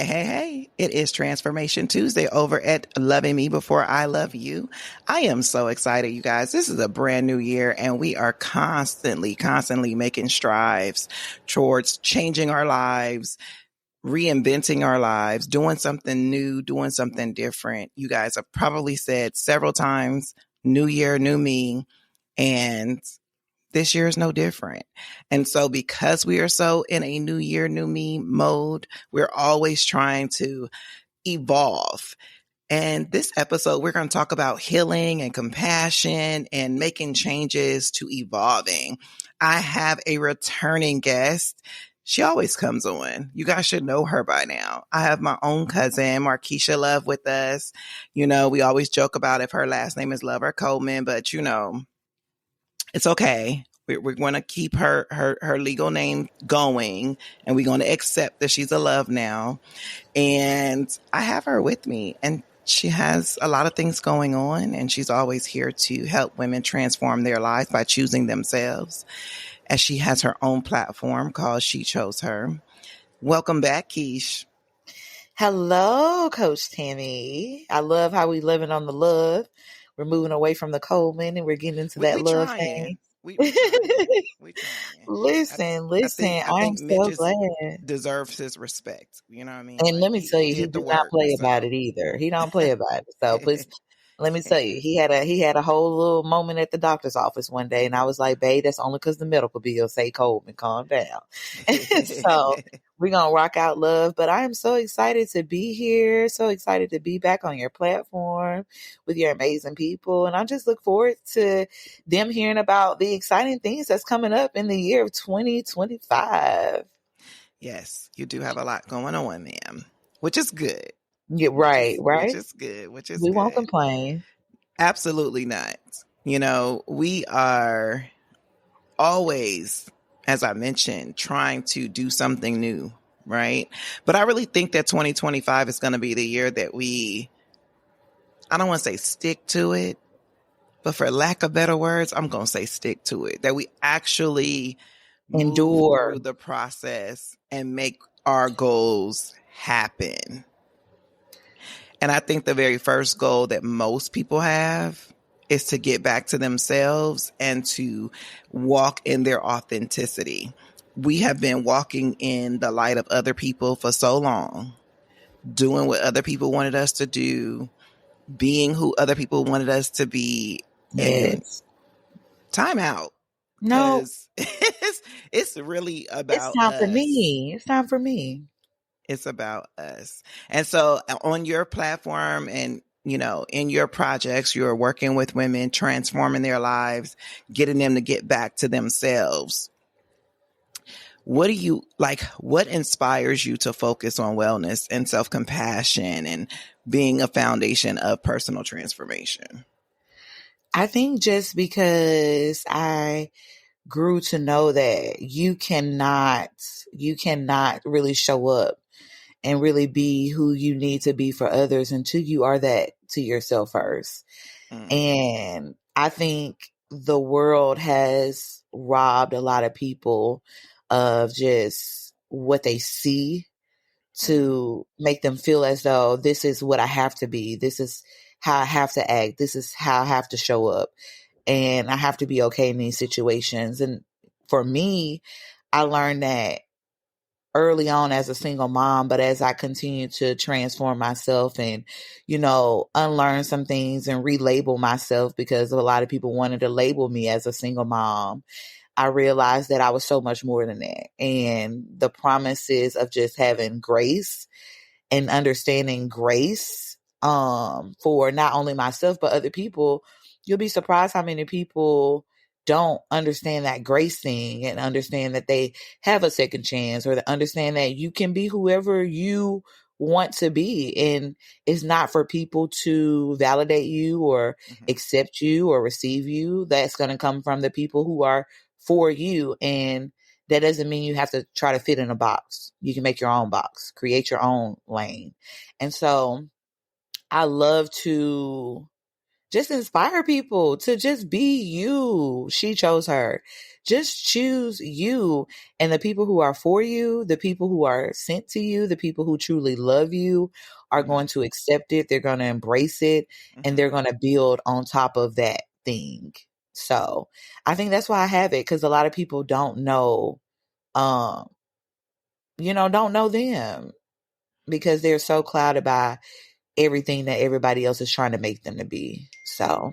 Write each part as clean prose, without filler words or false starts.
Hey. It is Transformation Tuesday over at Loving Me Before I Love You. I am so excited, you guys. This is a brand new year, and we are constantly making strides towards changing our lives, reinventing our lives, doing something new, doing something different. You guys have probably said several times, new year, new me, and this year is no different. And so because we are so in a new year, new me mode, we're always trying to evolve. And this episode, we're going to talk about healing and compassion and making changes to evolving. I have a returning guest. She always comes on. You guys should know her by now. I have my own cousin, Markecha Love, with us. You know, we always joke about if her last name is Love or Coleman, but you know, it's okay. We're going to keep her legal name going, and we're going to accept that she's a Love now. And I have her with me, and she has a lot of things going on, and she's always here to help women transform their lives by choosing themselves. As she has her own platform called She Chose Her. Welcome back, Keish. Hello, Coach Tammy. I love how we living on the love. We're moving away from the Coleman and we're getting into that love thing. We trying. Listen. I am so glad. Deserves his respect. You know what I mean? And let me tell you, he did not play about it either. He don't play about it. So please, let me tell you, he had a whole little moment at the doctor's office one day, and I was like, babe, that's only because the medical bill say Coleman, calm down. So we're going to rock out love. But I am so excited to be here, so excited to be back on your platform with your amazing people. And I just look forward to them hearing about the exciting things that's coming up in the year of 2025. Yes, you do have a lot going on, ma'am, which is good. Yeah, right. Which is good. We won't complain. Absolutely not. You know, we are always, as I mentioned, trying to do something new, right? But I really think that 2025 is going to be the year that I don't want to say stick to it, but for lack of better words, I'm going to say stick to it. That we actually endure through the process and make our goals happen. And I think the very first goal that most people have is to get back to themselves and to walk in their authenticity. We have been walking in the light of other people for so long, doing what other people wanted us to do, being who other people wanted us to be. Yes. Time out. No. It's really about It's time for me. It's time for me. It's about us. And so on your platform and, you know, in your projects, you're working with women, transforming their lives, getting them to get back to themselves. What do you like? What inspires you to focus on wellness and self-compassion and being a foundation of personal transformation? I think just because I grew to know that you cannot really show up and really be who you need to be for others until you are that to yourself first. And I think the world has robbed a lot of people of just what they see to make them feel as though this is what I have to be. This is how I have to act. This is how I have to show up. And I have to be okay in these situations. And for me, I learned that early on as a single mom, but as I continue to transform myself and, you know, unlearn some things and relabel myself because a lot of people wanted to label me as a single mom, I realized that I was so much more than that. And the promises of just having grace and understanding grace for not only myself, but other people, you'll be surprised how many people don't understand that grace thing and understand that they have a second chance or to understand that you can be whoever you want to be. And it's not for people to validate you or accept you or receive you. That's going to come from the people who are for you. And that doesn't mean you have to try to fit in a box. You can make your own box, create your own lane. And so I love to just inspire people to just be you. She chose her. Just choose you. And the people who are for you, the people who are sent to you, the people who truly love you are Mm-hmm. going to accept it. They're going to embrace it, and Mm-hmm. they're going to build on top of that thing. So I think that's why I have it, because a lot of people don't know, um, don't know them, because they're so clouded by everything that everybody else is trying to make them to be. So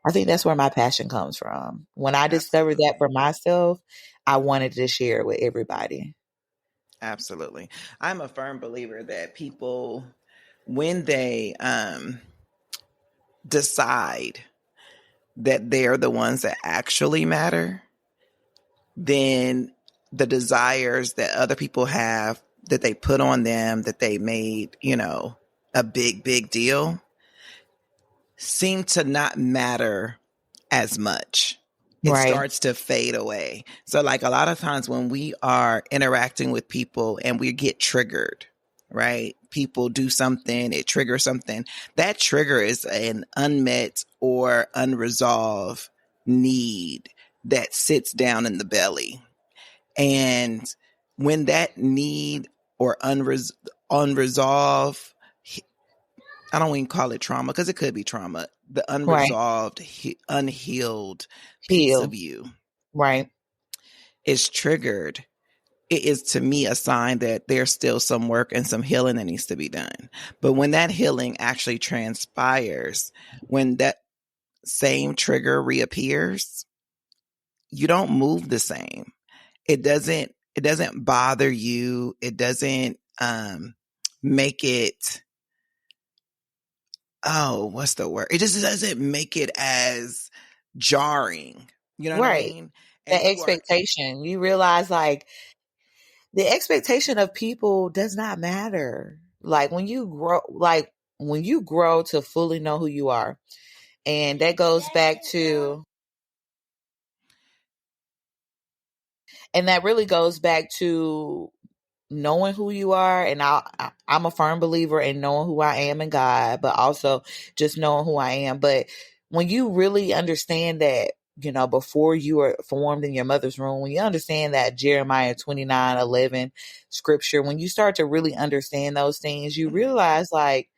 I think that's where my passion comes from. When I discovered that Absolutely. for myself, I wanted to share it with everybody. Absolutely. I'm a firm believer that people, when they decide that they're the ones that actually matter, then the desires that other people have, that they put on them, that they made, a big, big deal, seem to not matter as much. It Right. starts to fade away. So, like, a lot of times when we are interacting with people and we get triggered, right? People do something, it triggers something. That trigger is an unmet or unresolved need that sits down in the belly. And when that need or unresolved, I don't even call it trauma, because it could be trauma, the Right. unresolved, unhealed piece of Heal. you Right. is triggered, it is to me a sign that there's still some work and some healing that needs to be done. But when that healing actually transpires, when that same trigger reappears, you don't move the same. It doesn't bother you. It doesn't make it, oh, what's the word? It just doesn't make it as jarring. You know what I Right. mean? And The you are, expectation. You realize, like, the expectation of people does not matter. When you grow to fully know who you are. And that goes back to, and that really goes back to knowing who you are. And I'm a firm believer in knowing who I am in God, but also just knowing who I am. But when you really understand that, before you were formed in your mother's womb, when you understand that Jeremiah 29:11 scripture, when you start to really understand those things, you mhm. realize, like,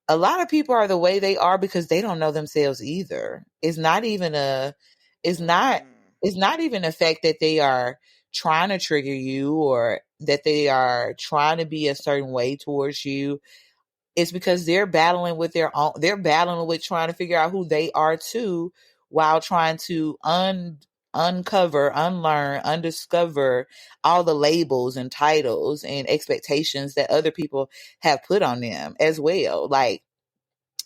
a lot of people are the way they are because they don't know themselves either. It's not, Mm. it's not even the fact that they are trying to trigger you or that they are trying to be a certain way towards you. It's because they're battling with trying to figure out who they are too, while trying to uncover, unlearn, undiscover all the labels and titles and expectations that other people have put on them as well. Like,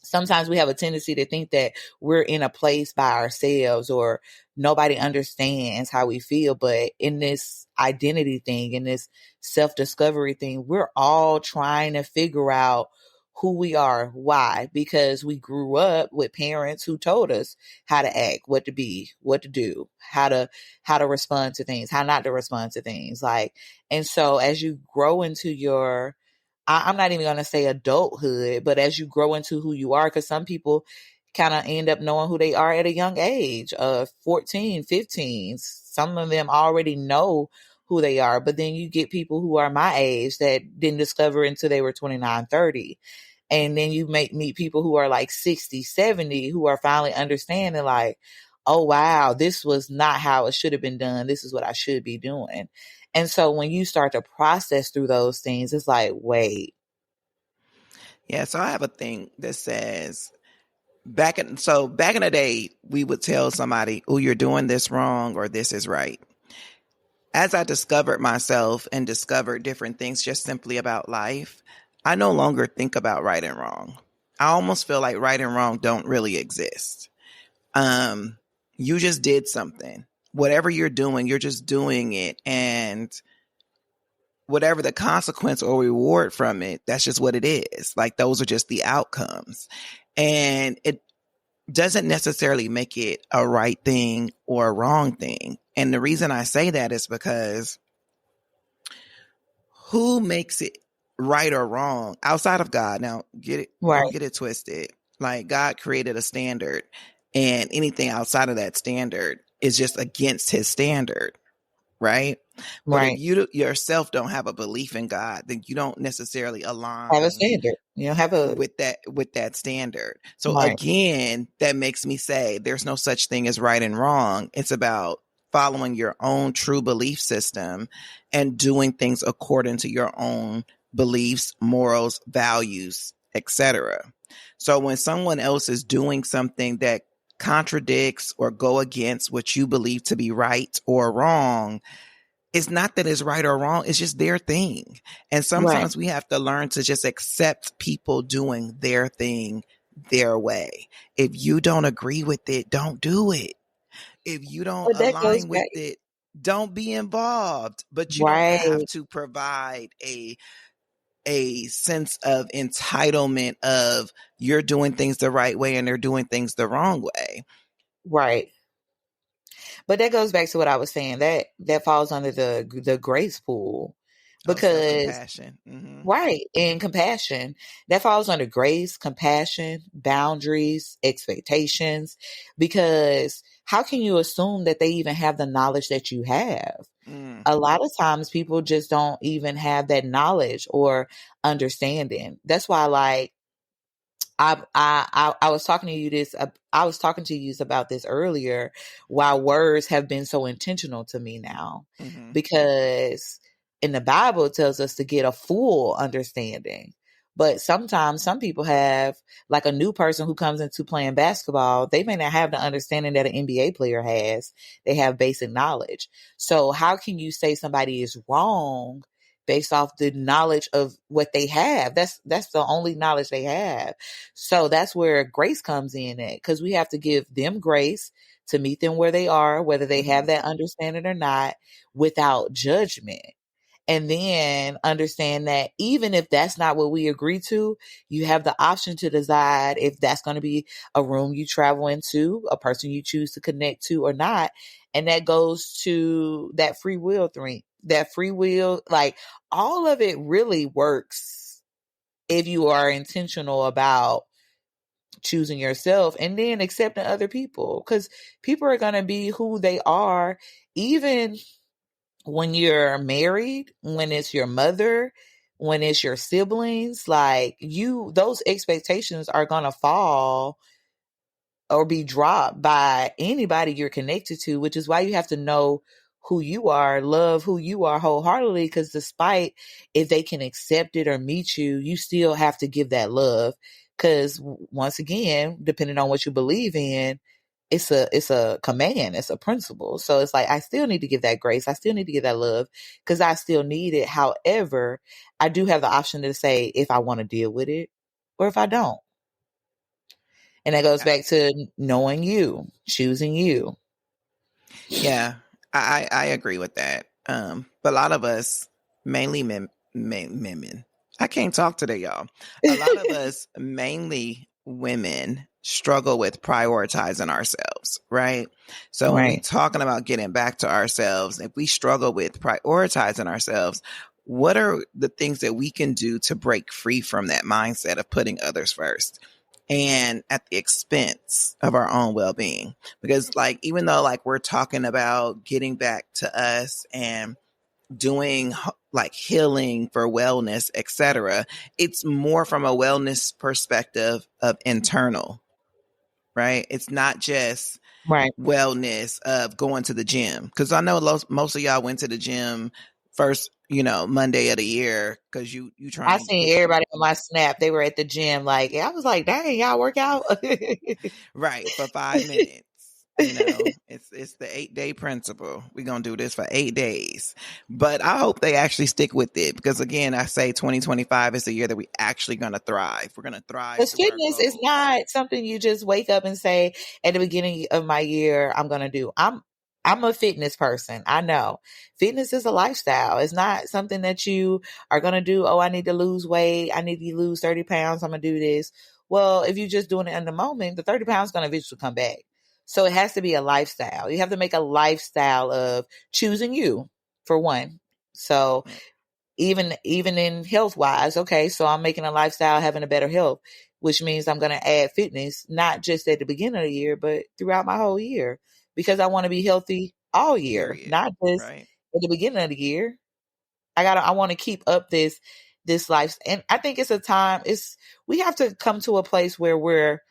sometimes we have a tendency to think that we're in a place by ourselves or nobody understands how we feel. But in this identity thing, in this self-discovery thing, we're all trying to figure out who we are. Why? Because we grew up with parents who told us how to act, what to be, what to do, how to respond to things, how not to respond to things. Like, and so as you grow into I'm not even going to say adulthood, but as you grow into who you are, because some people kind of end up knowing who they are at a young age, 14, 15. Some of them already know who they are, but then you get people who are my age that didn't discover until they were 29, 30. And then you meet people who are like 60, 70, who are finally understanding, like, oh, wow, this was not how it should have been done. This is what I should be doing. And so when you start to process through those things, it's like, wait. Yeah, so I have a thing that says, back in the day, we would tell somebody, "Oh, you're doing this wrong," or "This is right." As I discovered myself and discovered different things just simply about life, I no longer think about right and wrong. I almost feel like right and wrong don't really exist. Um, you just did something. Whatever you're doing, you're just doing it, and whatever the consequence or reward from it, that's just what it is. Like, those are just the outcomes. And it doesn't necessarily make it a right thing or a wrong thing. And the reason I say that is because who makes it right or wrong outside of God? Now, Right. don't get it twisted. Like God created a standard, and anything outside of that standard is just against his standard, right? But if Right. you yourself don't have a belief in God, then you don't necessarily Have a align standard. You don't have a with that standard. So right. again, that makes me say there's no such thing as right and wrong. It's about following your own true belief system and doing things according to your own beliefs, morals, values, etc. So when someone else is doing something that contradicts or go against what you believe to be right or wrong, it's not that it's right or wrong. It's just their thing. And Right. sometimes we have to learn to just accept people doing their thing their way. If you don't agree with it, don't do it. If you don't But that goes align with back. it, don't be involved. But you don't have Right. to provide a sense of entitlement of you're doing things the right way and they're doing things the wrong way. Right. But that goes back to what I was saying. That falls under the grace pool. Oh, Because self-compassion. right, and compassion. That falls under grace, compassion, boundaries, expectations. Because how can you assume that they even have the knowledge that you have? Mm, A lot of times people just don't even have that knowledge or understanding. That's why, like, I was talking to you I was talking to you about this earlier, why words have been so intentional to me now. mm-hmm. Because in the Bible, it tells us to get a full understanding. But sometimes some people have, like a new person who comes into playing basketball, they may not have the understanding that an NBA player has. They have basic knowledge. So how can you say somebody is wrong based off the knowledge of what they have? That's the only knowledge they have. So that's where grace comes in at, because we have to give them grace to meet them where they are, whether they Mm-hmm. have that understanding or not, without judgment. And then understand that even if that's not what we agree to, you have the option to decide if that's going to be a room you travel into, a person you choose to connect to or not. And that goes to that free will thing. That free will, like, all of it really works if you are intentional about choosing yourself and then accepting other people, because people are going to be who they are, even when you're married, when it's your mother, when it's your siblings. Like, those expectations are going to fall or be dropped by anybody you're connected to, which is why you have to know who you are, love who you are wholeheartedly. Because despite if they can accept it or meet you, you still have to give that love. Because once again, depending on what you believe in, it's a command, it's a principle. So it's like, I still need to give that grace, I still need to give that love, because I still need it. However, I do have the option to say if I want to deal with it or if I don't. And that goes back to knowing you, choosing you. Yeah, I agree with that. But a lot of us, mainly women, I can't talk today, y'all. A lot of us, mainly women, struggle with prioritizing ourselves, right? So when we Right. talking about getting back to ourselves, if we struggle with prioritizing ourselves, what are the things that we can do to break free from that mindset of putting others first and at the expense of our own well-being? Because like, even though like we're talking about getting back to us and doing like healing for wellness, etc., it's more from a wellness perspective of internal, right? It's not just Right. wellness of going to the gym, because I know most of y'all went to the gym first, Monday of the year, because you I trying to seen get everybody on my snap. They were at the gym. Like, I was like, dang, y'all work out. right for 5 minutes. It's the 8-day principle. We're gonna do this for 8 days, but I hope they actually stick with it, because again, I say 2025 is the year that we actually gonna thrive. We're gonna thrive Because to our fitness is goals. not something you just wake up and say at the beginning of my year, I'm gonna do. I'm a fitness person. I know. Fitness is a lifestyle. It's not something that you are gonna do. Oh, I need to lose weight. I need to lose 30 pounds. I'm gonna do this. Well, if you're just doing it in the moment, the 30 pounds is gonna eventually come back. So it has to be a lifestyle. You have to make a lifestyle of choosing you, for one. So even in health wise. Okay, so I'm making a lifestyle, having a better health, which means I'm going to add fitness, not just at the beginning of the year, but throughout my whole year, because I want to be healthy all year, Period. not just Right. at the beginning of the year. I want to keep up this life. And I think it's a time, we have to come to a place where we're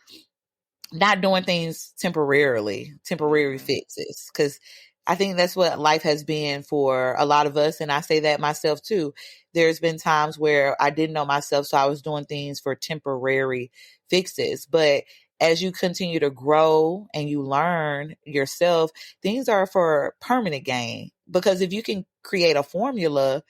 not doing things temporary Mm-hmm. fixes. Cause I think that's what life has been for a lot of us. And I say that myself too. There's been times where I didn't know myself. So I was doing things for temporary fixes. But as you continue to grow and you learn yourself, things are for permanent gain. Because if you can create a formula,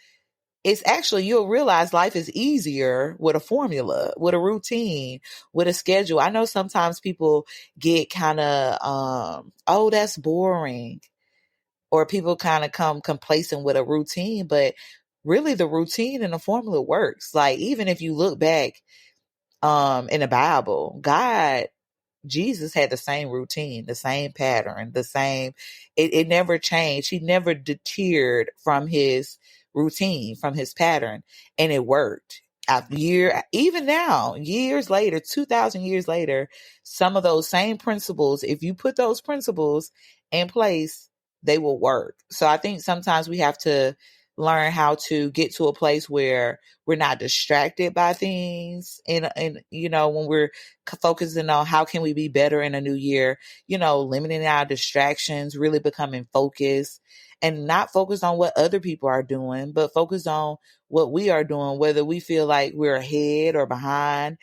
it's actually, you'll realize life is easier with a formula, with a routine, with a schedule. I know sometimes people get kind of, oh, that's boring. Or people kind of come complacent with a routine, but really the routine and the formula works. Like, even if you look back, in the Bible, Jesus had the same routine, the same pattern, it never changed. He never deterred from his routine, from his pattern, and it worked. Even now, years later, 2000 years later, some of those same principles, if you put those principles in place, they will work. So I think sometimes we have to learn how to get to a place where we're not distracted by things, and when we're focusing on how can we be better in a new year, limiting our distractions, really becoming focused, and not focused on what other people are doing, but focused on what we are doing, whether we feel like we're ahead or behind.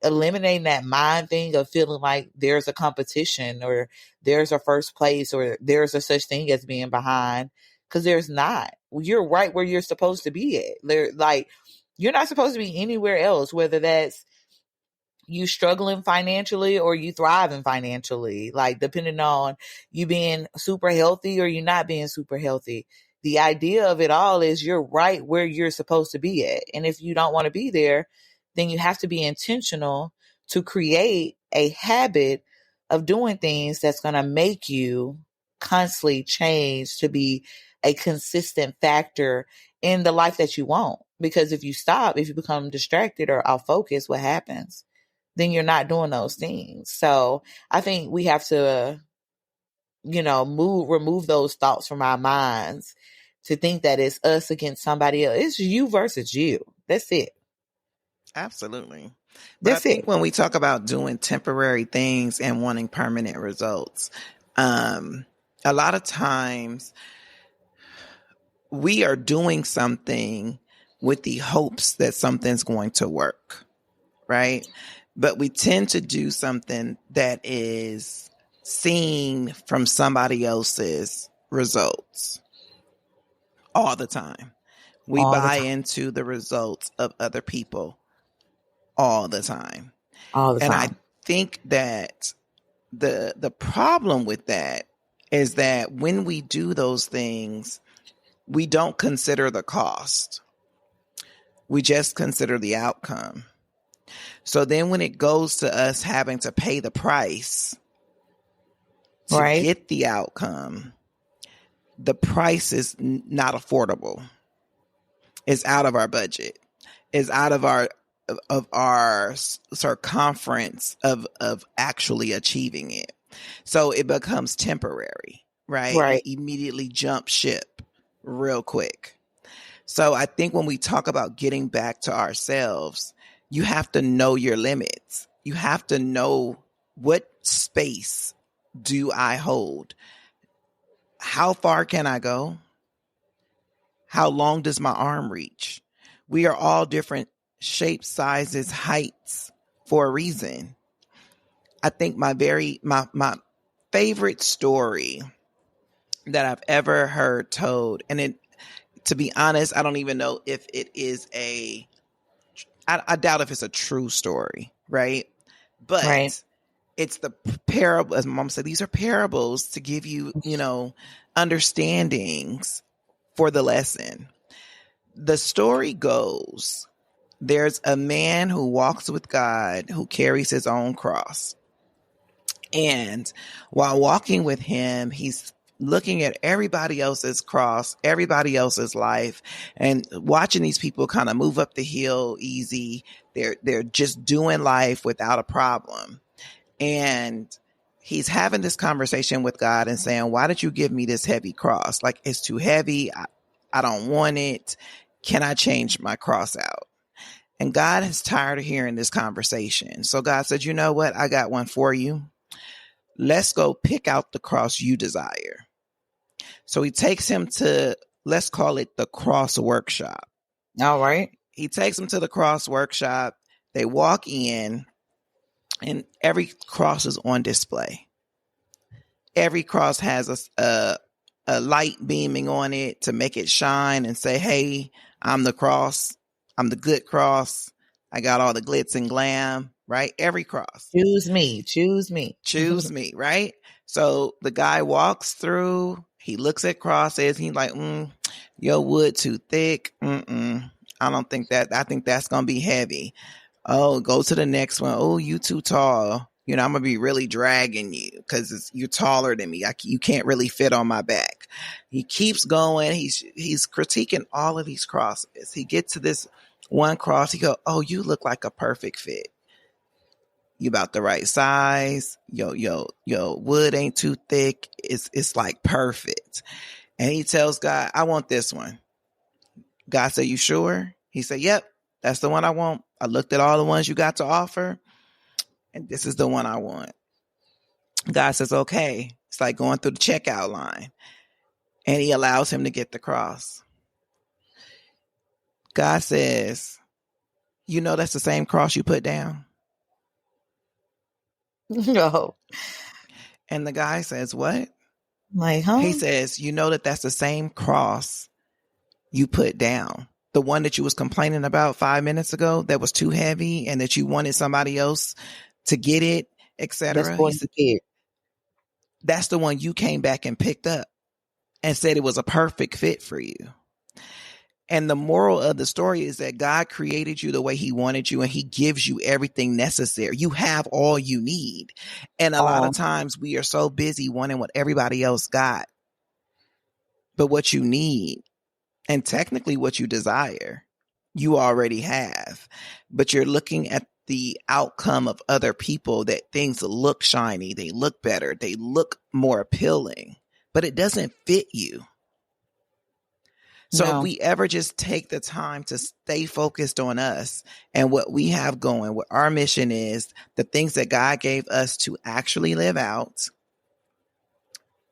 Eliminating that mind thing of feeling like there's a competition, or there's a first place, or there's a such thing as being behind, because there's not. You're right where you're supposed to be at. Like, you're not supposed to be anywhere else, whether that's you struggling financially or you thriving financially, like depending on you being super healthy or you not being super healthy. The idea of it all is you're right where you're supposed to be at. And if you don't want to be there, then you have to be intentional to create a habit of doing things that's going to make you constantly change to be a consistent factor in the life that you want. Because if you become distracted or off focus, what happens? Then you're not doing those things. So I think we have to, remove those thoughts from our minds to think that it's us against somebody else. It's you versus you. That's it. Absolutely. But I That's think it. when we talk about doing temporary things and wanting permanent results, a lot of times we are doing something with the hopes that something's going to work, right? But we tend to do something that is seen from somebody else's results all the time. We All the buy time. into the results of other people all the time. All the And I time. think that the problem with that is that when we do those things, we don't consider the cost. We just consider the outcome. So then when it goes to us having to pay the price to Right? get the outcome, the price is not affordable. It's out of our budget. It's out of our circumference of actually achieving it. So it becomes temporary, right? We Right. immediately jump ship real quick. So I think when we talk about getting back to ourselves, you have to know your limits. You have to know, what space do I hold? How far can I go? How long does my arm reach? We are all different shapes, sizes, heights for a reason. I think my favorite story that I've ever heard told, and to be honest, I don't even know if it is I doubt if it's a true story, right? Right. But it's the parable, as my mom said, these are parables to give you, understandings for the lesson. The story goes, there's a man who walks with God who carries his own cross. And while walking with him, he's looking at everybody else's cross, everybody else's life, and watching these people kind of move up the hill easy. They're just doing life without a problem. And he's having this conversation with God and saying, why did you give me this heavy cross? Like, it's too heavy. I don't want it. Can I change my cross out? And God is tired of hearing this conversation. So God said, you know what? I got one for you. Let's go pick out the cross you desire. So he takes him to, let's call it the cross workshop. All right. He takes him to the cross workshop. They walk in, and every cross is on display. Every cross has a light beaming on it to make it shine and say, hey, I'm the cross. I'm the good cross. I got all the glitz and glam, right? Every cross. Choose me. Choose me. Choose me, right? So the guy walks through. He looks at crosses. He's like, your wood too thick. I don't think that. I think that's going to be heavy. Oh, go to the next one. Oh, you too tall. I'm going to be really dragging you because you're taller than me. You can't really fit on my back. He keeps going. He's critiquing all of these crosses. He gets to this one cross. He goes, oh, you look like a perfect fit. You about the right size. Yo, wood ain't too thick. It's like perfect. And he tells God, I want this one. God said, you sure? He said, yep, that's the one I want. I looked at all the ones you got to offer, and this is the one I want. God says, okay. It's like going through the checkout line. And he allows him to get the cross. God says, that's the same cross you put down? No. And the guy says, what? Like, huh? He says, that's the same cross you put down. The one that you was complaining about 5 minutes ago that was too heavy and that you wanted somebody else to get it, etc. That's the one you came back and picked up and said it was a perfect fit for you. And the moral of the story is that God created you the way he wanted you, and he gives you everything necessary. You have all you need. And a lot of times we are so busy wanting what everybody else got. But what you need, and technically what you desire, you already have. But you're looking at the outcome of other people, that things look shiny, they look better, they look more appealing, but it doesn't fit you. So if we ever just take the time to stay focused on us and what we have going, what our mission is, the things that God gave us to actually live out,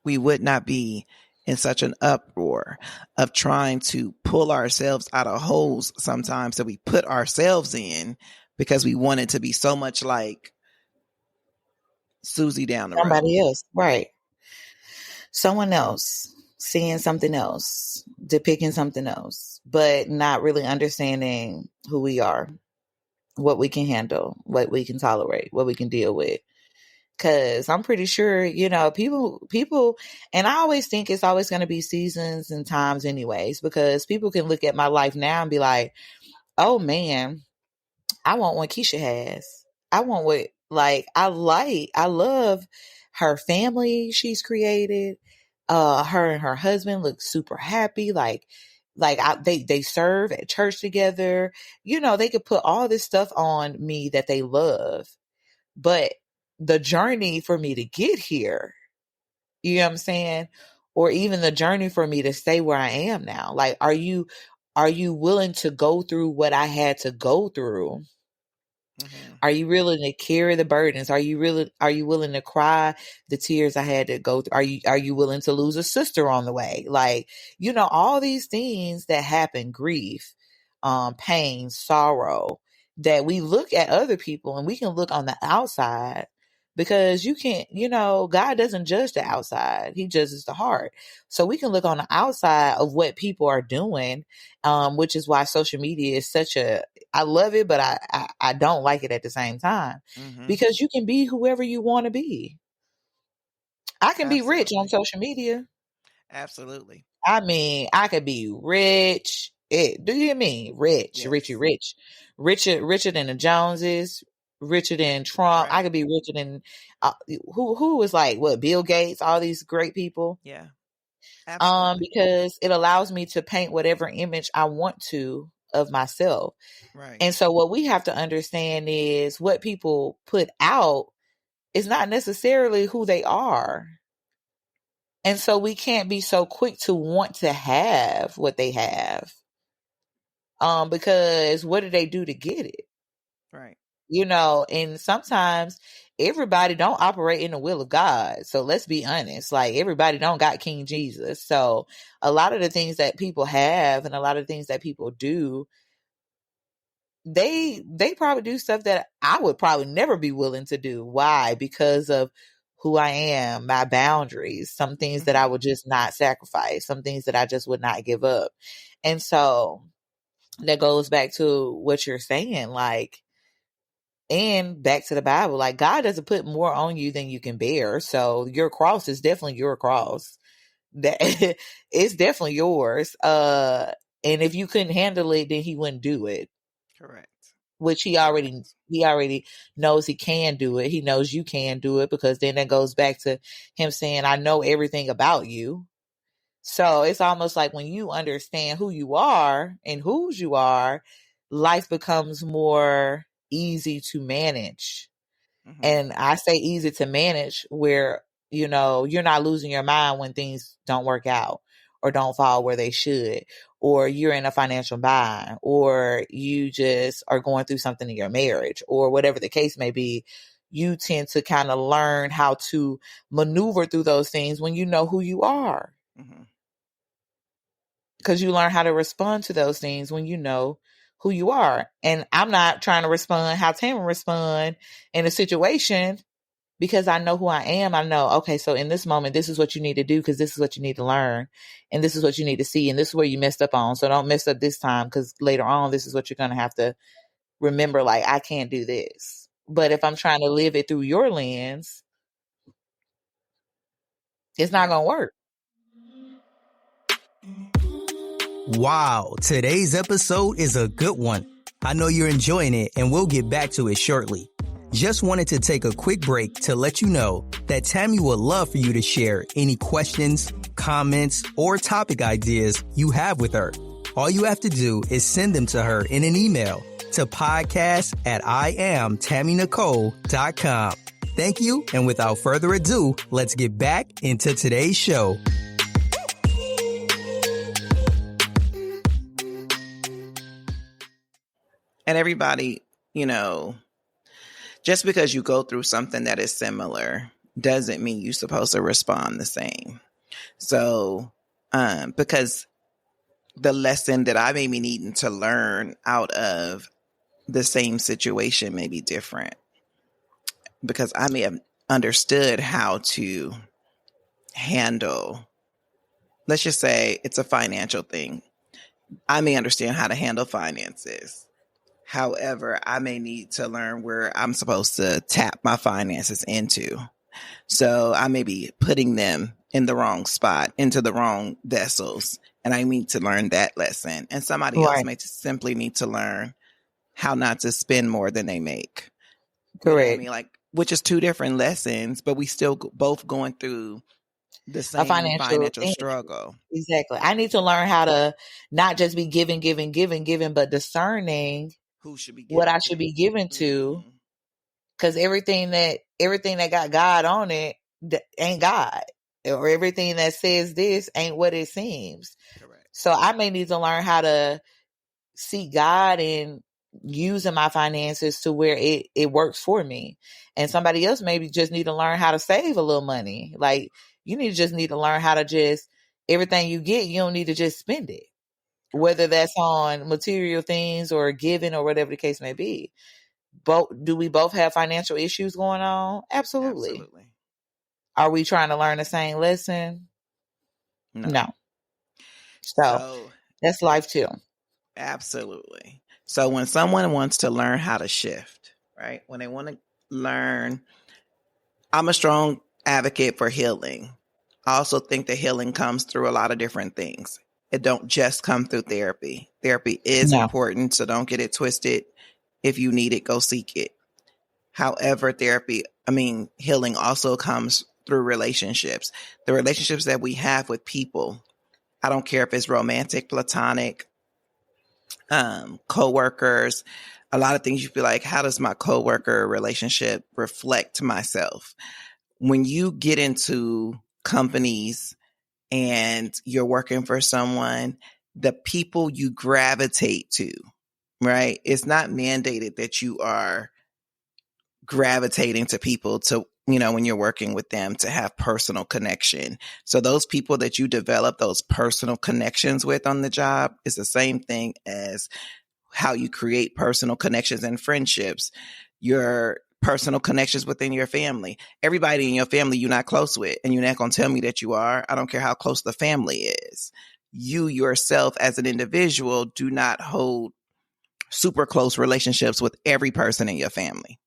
we would not be in such an uproar of trying to pull ourselves out of holes sometimes that we put ourselves in because we want it to be so much like Susie down the road. Somebody else, right? Someone else. Seeing something else, depicting something else, but not really understanding who we are, what we can handle, what we can tolerate, what we can deal with. Cause I'm pretty sure, people, and I always think it's always going to be seasons and times anyways, because people can look at my life now and be like, oh man, I want what Keisha has. I want what, I love her family she's created. Her and her husband look super happy. They serve at church together. They could put all this stuff on me that they love, but the journey for me to get here, you know what I'm saying? Or even the journey for me to stay where I am now. Like, are you willing to go through what I had to go through? Mm-hmm. Are you willing to carry the burdens? Are you willing to cry the tears I had to go through? Are you willing to lose a sister on the way? Like, all these things that happen, grief, pain, sorrow, that we look at other people and we can look on the outside, because you can't, God doesn't judge the outside. He judges the heart. So we can look on the outside of what people are doing, which is why social media is I love it, but I don't like it at the same time, because you can be whoever you want to be. I can be rich on social media. Absolutely. I mean, I could be rich. Do you hear me? Rich, yes. Richer than the Joneses, richer than Trump. Right. I could be richer than who was like what, Bill Gates, all these great people. Yeah. Absolutely. because it allows me to paint whatever image I want to of myself. Right. And so what we have to understand is what people put out is not necessarily who they are. And so we can't be so quick to want to have what they have. Because what do they do to get it? Right. And sometimes everybody don't operate in the will of God. So let's be honest. Like, everybody don't got King Jesus. So a lot of the things that people have and a lot of things that people do, they probably do stuff that I would probably never be willing to do. Why? Because of who I am, my boundaries, some things that I would just not sacrifice, some things that I just would not give up. And so that goes back to what you're saying, like, and back to the Bible, like, God doesn't put more on you than you can bear. So your cross is definitely your cross. That it's definitely yours. And if you couldn't handle it, then he wouldn't do it. Correct. Which he Correct. already knows he can do it. He knows you can do it, because then that goes back to him saying, I know everything about you. So it's almost like when you understand who you are and whose you are, life becomes more easy to manage. Mm-hmm. And I say easy to manage where, you're not losing your mind when things don't work out or don't fall where they should, or you're in a financial bind, or you just are going through something in your marriage, or whatever the case may be. You tend to kind of learn how to maneuver through those things when you know who you are. Mm-hmm. Because you learn how to respond to those things when you know who you are. And I'm not trying to respond how Tamara respond in a situation, because I know who I am. I know, okay, so in this moment, this is what you need to do, because this is what you need to learn. And this is what you need to see. And this is where you messed up on. So don't mess up this time, because later on, this is what you're going to have to remember. Like, I can't do this. But if I'm trying to live it through your lens, it's not going to work. Wow, today's episode is a good one. I know you're enjoying it, and we'll get back to it shortly. Just wanted to take a quick break to let you know that Tammy would love for you to share any questions, comments, or topic ideas you have with her. All you have to do is send them to her in an email to podcast@IamTammyNicole.com. Thank you, and without further ado, let's get back into today's show. And everybody, just because you go through something that is similar doesn't mean you're supposed to respond the same. So, because the lesson that I may be needing to learn out of the same situation may be different, because I may have understood how to handle, let's just say it's a financial thing. I may understand how to handle finances. However, I may need to learn where I'm supposed to tap my finances into. So I may be putting them in the wrong spot, into the wrong vessels. And I need to learn that lesson. And somebody else may simply need to learn how not to spend more than they make. Correct. You know what I mean? Like, which is two different lessons, but we still both going through the same financial struggle. Exactly. I need to learn how to not just be giving, but discerning who should be what I should be given to. Because everything that got God on it ain't God, or everything that says this ain't what it seems. Correct. So I may need to learn how to seek God in using my finances to where it works for me. And somebody else maybe just need to learn how to save a little money. Like, you need to learn how to just, everything you get, you don't need to just spend it. Correct. Whether that's on material things or giving or whatever the case may be. Do we both have financial issues going on? Absolutely. Are we trying to learn the same lesson? No. So that's life too. Absolutely. So when someone wants to learn how to shift, right? When they want to learn, I'm a strong advocate for healing. I also think that healing comes through a lot of different things. It don't just come through therapy. Therapy is important, so don't get it twisted. If you need it, go seek it. However, healing also comes through relationships. The relationships that we have with people, I don't care if it's romantic, platonic, co-workers, a lot of things you feel like, how does my co-worker relationship reflect myself? When you get into companies and you're working for someone, the people you gravitate to, right? It's not mandated that you are gravitating to people to, when you're working with them, to have personal connection. So those people that you develop those personal connections with on the job is the same thing as how you create personal connections and friendships, your personal connections within your family. Everybody in your family you're not close with, and you're not going to tell me that you are. I don't care how close the family is. You yourself as an individual do not hold super close relationships with every person in your family.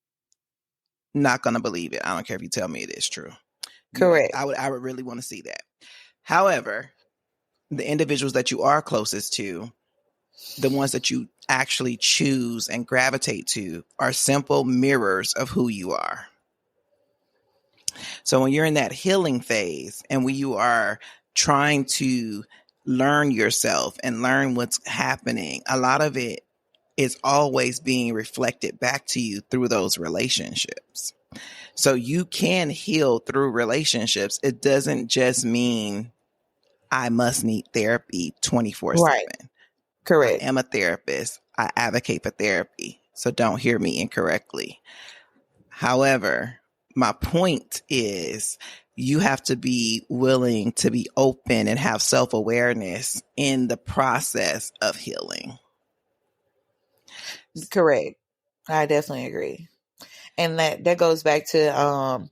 Not going to believe it. I don't care if you tell me it is true. Correct. I would really want to see that. However, the individuals that you are closest to, the ones that you actually choose and gravitate to, are simple mirrors of who you are. So when you're in that healing phase and when you are trying to learn yourself and learn what's happening, a lot of it is always being reflected back to you through those relationships. So you can heal through relationships. It doesn't just mean I must need therapy 24/7. Right. Correct. I am a therapist. I advocate for therapy. So don't hear me incorrectly. However, my point is you have to be willing to be open and have self-awareness in the process of healing. Correct. I definitely agree. And that goes back to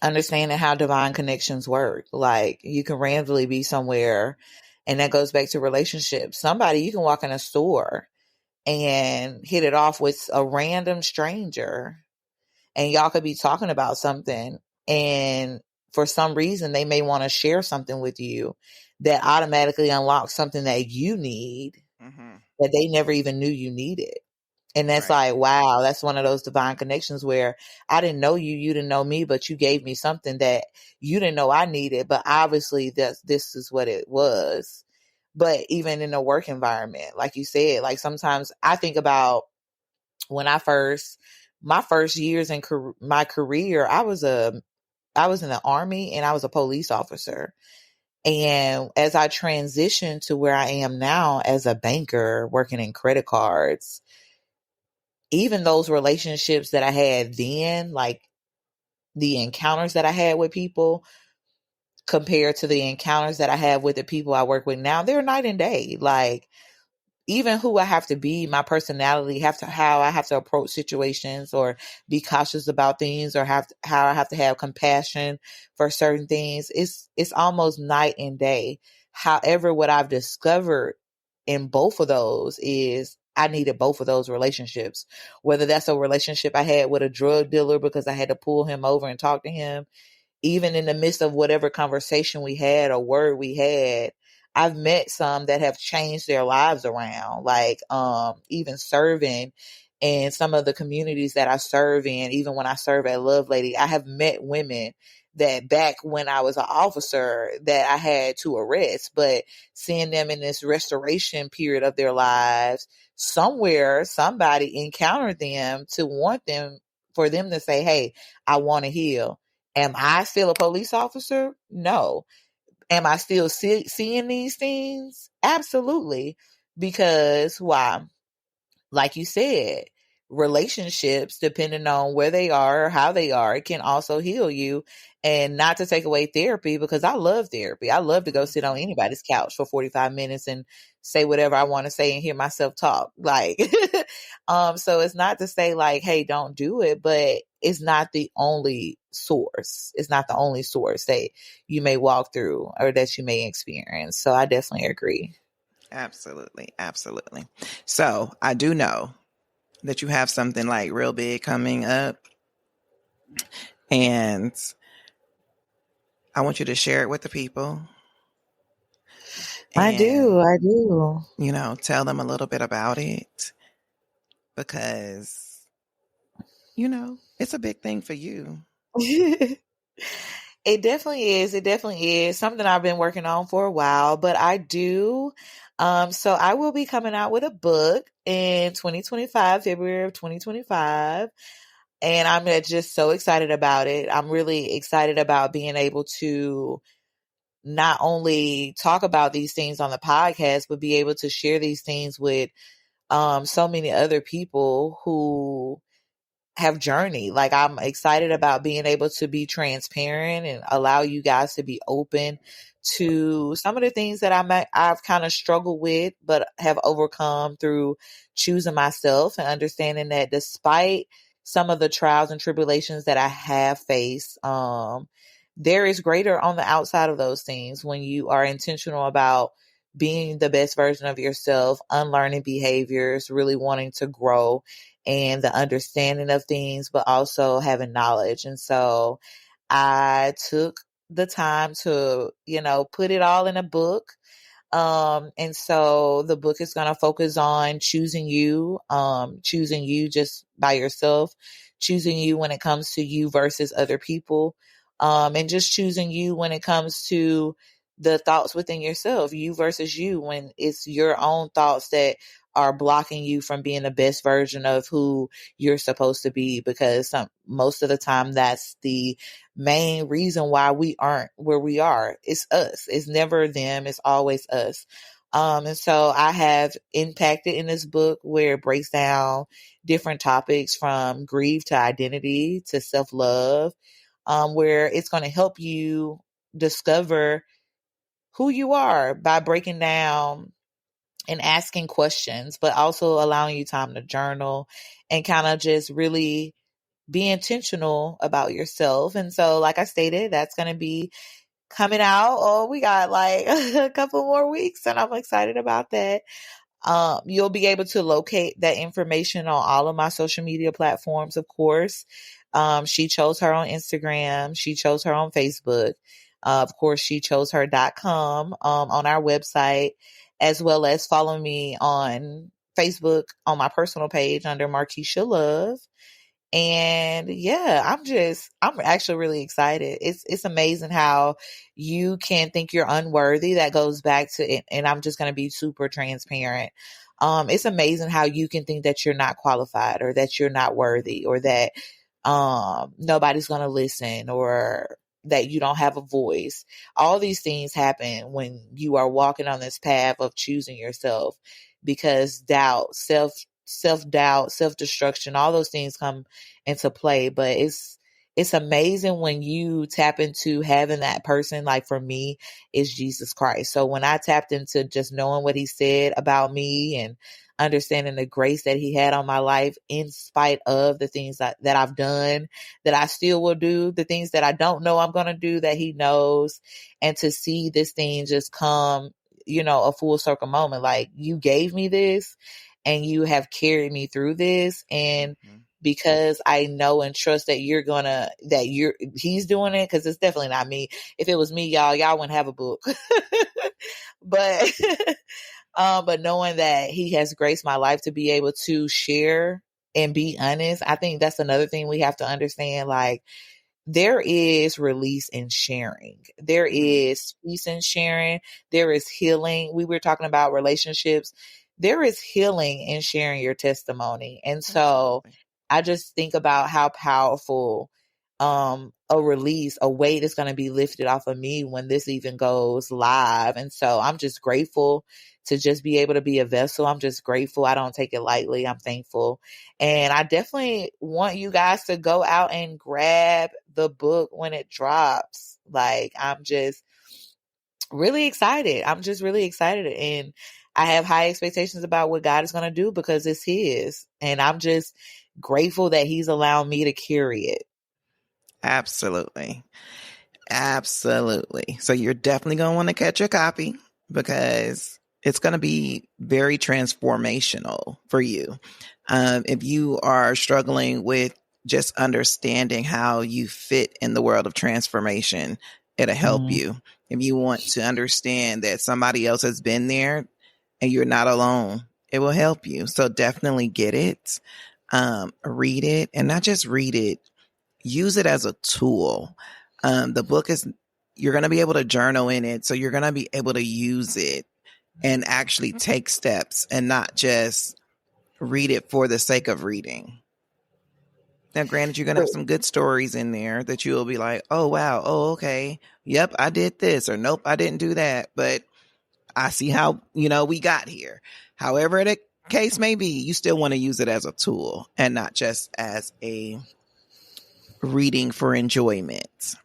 understanding how divine connections work. Like, you can randomly be somewhere, and that goes back to relationships. Somebody, you can walk in a store and hit it off with a random stranger, and y'all could be talking about something, and for some reason they may want to share something with you that automatically unlocks something that you need, that they never even knew you needed. And that's Right. like, wow, that's one of those divine connections where I didn't know you, you didn't know me, but you gave me something that you didn't know I needed. But obviously this is what it was. But even in a work environment, like you said, like sometimes I think about when my first years in my career, I was in the Army and I was a police officer. And as I transitioned to where I am now as a banker working in credit cards, even those relationships that I had then, like the encounters that I had with people compared to the encounters that I have with the people I work with now, they're night and day. Like, even who I have to be, my personality, how I have to approach situations or be cautious about things, or how I have to have compassion for certain things. It's almost night and day. However, what I've discovered in both of those is I needed both of those relationships, whether that's a relationship I had with a drug dealer because I had to pull him over and talk to him, even in the midst of whatever conversation we had or word we had. I've met some that have changed their lives around, like even serving in some of the communities that I serve in. Even when I serve at Love Lady, I have met women that back when I was an officer that I had to arrest, but seeing them in this restoration period of their lives, somewhere somebody encountered them to want them, for them to say, hey, I want to heal. Am I still a police officer? No. Am I still seeing these things? Absolutely. Because why? Like you said, relationships, depending on where they are or how they are, it can also heal you. And not to take away therapy, because I love therapy. I love to go sit on anybody's couch for 45 minutes and say whatever I want to say and hear myself talk. Like, so it's not to say like, hey, don't do it, but it's not the only source. It's not the only source that you may walk through or that you may experience. So I definitely agree. Absolutely. Absolutely. So I do know that you have something like real big coming up, and I want you to share it with the people. I do. Tell them a little bit about it, because, it's a big thing for you. It definitely is. It definitely is something I've been working on for a while, but I do. So I will be coming out with a book in 2025, February of 2025. And I'm just so excited about it. I'm really excited about being able to not only talk about these things on the podcast, but be able to share these things with so many other people who have journeyed. Like, I'm excited about being able to be transparent and allow you guys to be open to some of the things that I've kind of struggled with, but have overcome through choosing myself and understanding that despite some of the trials and tribulations that I have faced, there is greater on the outside of those things when you are intentional about being the best version of yourself, unlearning behaviors, really wanting to grow and the understanding of things, but also having knowledge. And so I took the time to, put it all in a book. And so the book is going to focus on choosing you just by yourself, choosing you when it comes to you versus other people, and just choosing you when it comes to the thoughts within yourself, you versus you, when it's your own thoughts that are blocking you from being the best version of who you're supposed to be, because most of the time that's the main reason why we aren't where we are. It's us. It's never them. It's always us. And so I have impacted in this book where it breaks down different topics from grief to identity to self-love, where it's going to help you discover who you are by breaking down and asking questions, but also allowing you time to journal and kind of just really be intentional about yourself. And so, like I stated, that's going to be coming out. Oh, we got like a couple more weeks, and I'm excited about that. You'll be able to locate that information on all of my social media platforms, of course. She chose her on Instagram. She chose her on Facebook. Of course, she chose her.com on our website, as well as follow me on Facebook on my personal page under Markecha Love. And yeah, I'm actually really excited. It's amazing how you can think you're unworthy. That goes back to it. And I'm just going to be super transparent. It's amazing how you can think that you're not qualified, or that you're not worthy, or that, nobody's going to listen, or that you don't have a voice. All these things happen when you are walking on this path of choosing yourself, because self-doubt, self-destruction, all those things come into play. But it's amazing when you tap into having that person. Like, for me, is Jesus Christ. So when I tapped into just knowing what he said about me and understanding the grace that he had on my life, in spite of the things that I've done, that I still will do, the things that I don't know I'm going to do, that he knows, and to see this thing just come, a full circle moment. Like, you gave me this, and you have carried me through this. And because I know and trust that he's doing it, because it's definitely not me. If it was me, y'all wouldn't have a book. but but knowing that he has graced my life to be able to share and be honest, I think that's another thing we have to understand. Like, there is release in sharing. There is peace in sharing. There is healing. We were talking about relationships. There is healing in sharing your testimony. And so I just think about how powerful a release, a weight is going to be lifted off of me when this even goes live. And so I'm just grateful to just be able to be a vessel. I'm just grateful. I don't take it lightly. I'm thankful. And I definitely want you guys to go out and grab the book when it drops. Like, I'm just really excited. I'm just really excited. And I have high expectations about what God is going to do, because it's his. And I'm just grateful that he's allowed me to carry it. Absolutely. Absolutely. So you're definitely going to want to catch a copy, because it's going to be very transformational for you. If you are struggling with just understanding how you fit in the world of transformation, it'll help you. If you want to understand that somebody else has been there and you're not alone, it will help you. So definitely get it, read it, and not just read it, use it as a tool. The book is, you're going to be able to journal in it. So you're going to be able to use it and actually take steps and not just read it for the sake of reading. Now, granted, you're going to have some good stories in there that you will be like, oh, wow. Oh, okay. Yep, I did this, or nope, I didn't do that. But I see how, we got here. However the case may be, you still want to use it as a tool and not just as a reading for enjoyment.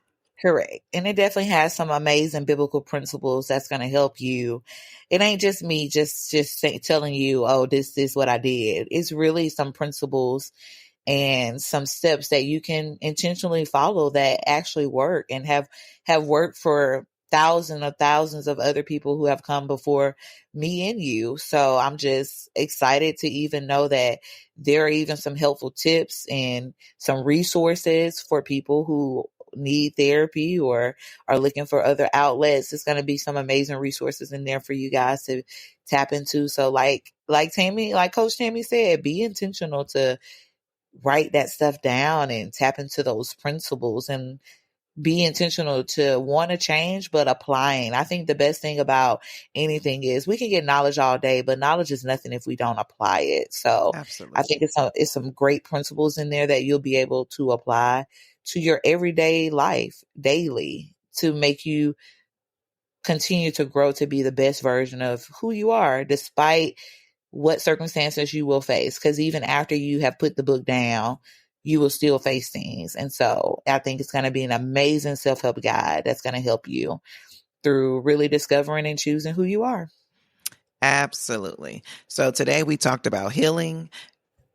Correct. And it definitely has some amazing biblical principles that's going to help you. It ain't just me telling you, oh, this is what I did. It's really some principles and some steps that you can intentionally follow that actually work and have worked for thousands of other people who have come before me and you. So I'm just excited to even know that there are even some helpful tips and some resources for people who need therapy or are looking for other outlets. There's going to be some amazing resources in there for you guys to tap into. So like Coach Tammy said, be intentional to write that stuff down and tap into those principles and be intentional to want to change, but applying. I think the best thing about anything is we can get knowledge all day, but knowledge is nothing if we don't apply it. So Absolutely. I think it's some great principles in there that you'll be able to apply to your everyday life daily to make you continue to grow to be the best version of who you are, despite what circumstances you will face. Because even after you have put the book down, you will still face things. And so I think it's going to be an amazing self-help guide that's going to help you through really discovering and choosing who you are. Absolutely. So today we talked about healing.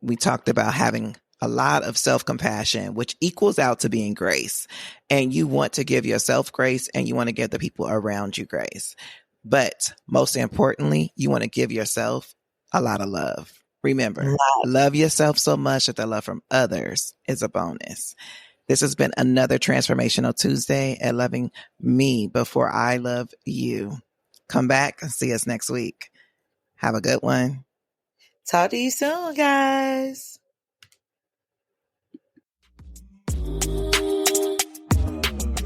We talked about having a lot of self-compassion, which equals out to being grace. And you want to give yourself grace and you want to give the people around you grace. But most importantly, you want to give yourself a lot of love. Remember, love yourself so much that the love from others is a bonus. This has been another Transformational Tuesday at Loving Me Before I Love You. Come back and see us next week. Have a good one. Talk to you soon, guys.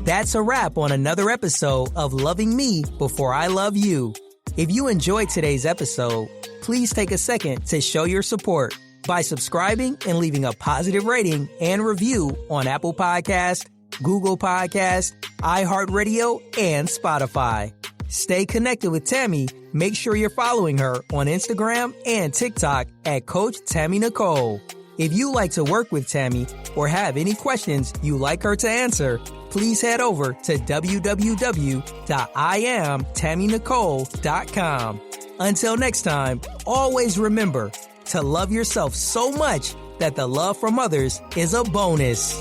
That's a wrap on another episode of Loving Me Before I Love You. If you enjoyed today's episode, please take a second to show your support by subscribing and leaving a positive rating and review on Apple Podcasts, Google Podcasts, iHeartRadio, and Spotify. Stay connected with Tammy. Make sure you're following her on Instagram and TikTok at Coach Tammy Nicole. If you like to work with Tammy or have any questions you'd like her to answer, please head over to www.IamTammyNicole.com. Until next time, always remember to love yourself so much that the love from others is a bonus.